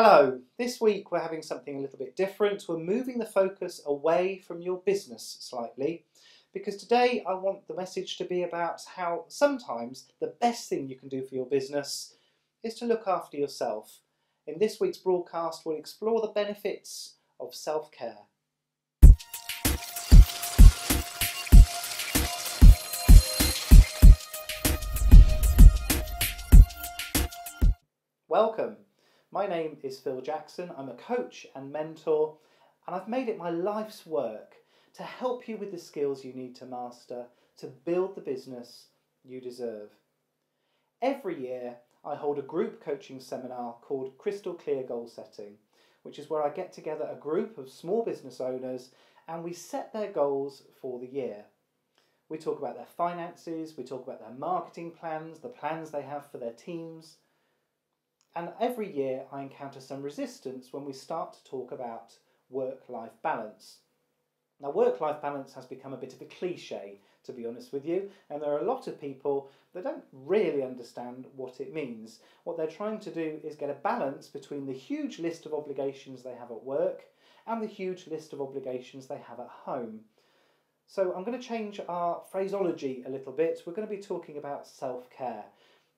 Hello, this week we're having something a little bit different. We're moving the focus away from your business slightly because today I want the message to be about how sometimes the best thing you can do for your business is to look after yourself. In this week's broadcast, we'll explore the benefits of self-care. Welcome. My name is Phil Jackson. I'm a coach and mentor, and I've made it my life's work to help you with the skills you need to master to build the business you deserve. Every year, I hold a group coaching seminar called Crystal Clear Goal Setting, which is where I get together a group of small business owners and we set their goals for the year. We talk about their finances, we talk about their marketing plans, the plans they have for their teams. And every year I encounter some resistance when we start to talk about work-life balance. Now, work-life balance has become a bit of a cliche, to be honest with you, and there are a lot of people that don't really understand what it means. What they're trying to do is get a balance between the huge list of obligations they have at work and the huge list of obligations they have at home. So I'm going to change our phraseology a little bit. We're going to be talking about self-care.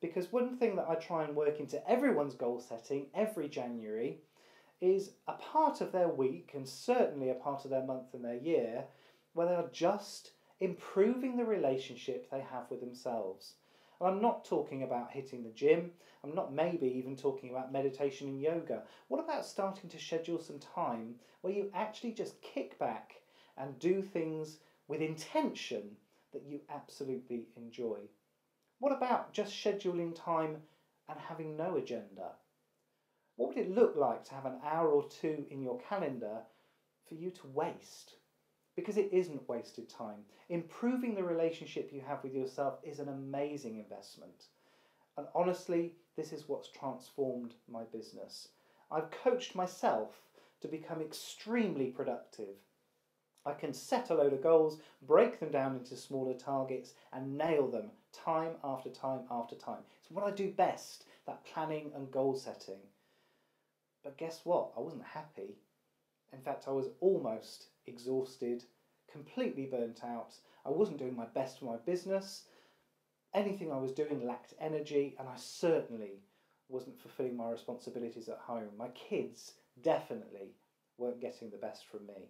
Because one thing that I try and work into everyone's goal setting every January is a part of their week and certainly a part of their month and their year where they are just improving the relationship they have with themselves. And I'm not talking about hitting the gym. I'm not maybe even talking about meditation and yoga. What about starting to schedule some time where you actually just kick back and do things with intention that you absolutely enjoy? What about just scheduling time and having no agenda? What would it look like to have an hour or two in your calendar for you to waste? Because it isn't wasted time. Improving the relationship you have with yourself is an amazing investment. And honestly, this is what's transformed my business. I've coached myself to become extremely productive. I can set a load of goals, break them down into smaller targets and nail them time after time after time. It's what I do best, that planning and goal setting. But guess what? I wasn't happy. In fact, I was almost exhausted, completely burnt out. I wasn't doing my best for my business. Anything I was doing lacked energy, and I certainly wasn't fulfilling my responsibilities at home. My kids definitely weren't getting the best from me.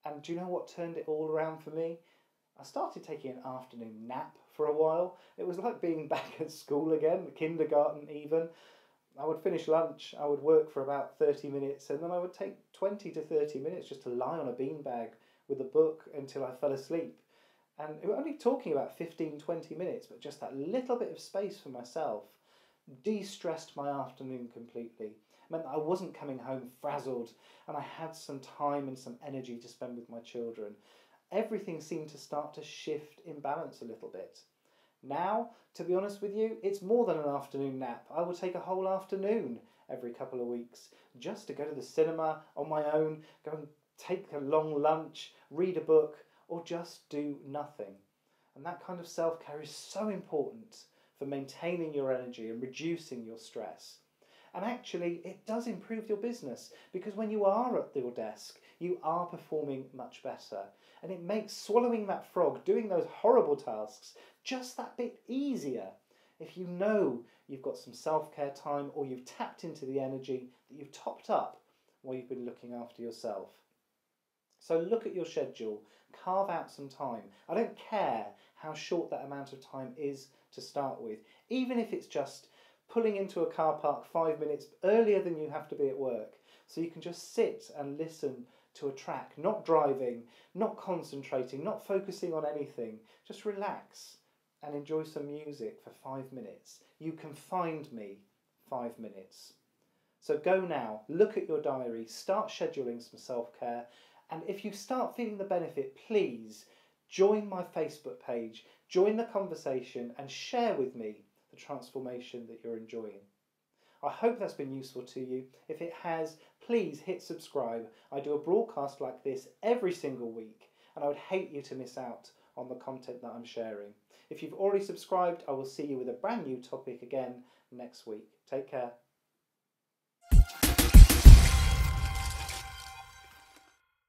And do you know what turned it all around for me? I started taking an afternoon nap for a while. It was like being back at school again, kindergarten even. I would finish lunch, I would work for about 30 minutes, and then I would take 20 to 30 minutes just to lie on a beanbag with a book until I fell asleep. And we were only talking about 15-20 minutes, but just that little bit of space for myself de-stressed my afternoon completely. Meant that I wasn't coming home frazzled and I had some time and some energy to spend with my children. Everything seemed to start to shift in balance a little bit. Now, to be honest with you, it's more than an afternoon nap. I will take a whole afternoon every couple of weeks just to go to the cinema on my own, go and take a long lunch, read a book, or just do nothing. And that kind of self-care is so important for maintaining your energy and reducing your stress. And actually, it does improve your business because when you are at your desk, you are performing much better. And it makes swallowing that frog, doing those horrible tasks, just that bit easier if you know you've got some self-care time or you've tapped into the energy that you've topped up while you've been looking after yourself. So look at your schedule, carve out some time. I don't care how short that amount of time is to start with, even if it's just pulling into a car park 5 minutes earlier than you have to be at work, so you can just sit and listen to a track, not driving, not concentrating, not focusing on anything. Just relax and enjoy some music for 5 minutes. You can find me 5 minutes. So go now, look at your diary, start scheduling some self-care, and if you start feeling the benefit, please join my Facebook page, join the conversation and share with me the transformation that you're enjoying. I hope that's been useful to you. If it has, please hit subscribe. I do a broadcast like this every single week, and I would hate you to miss out on the content that I'm sharing. If you've already subscribed, I will see you with a brand new topic again next week. Take care.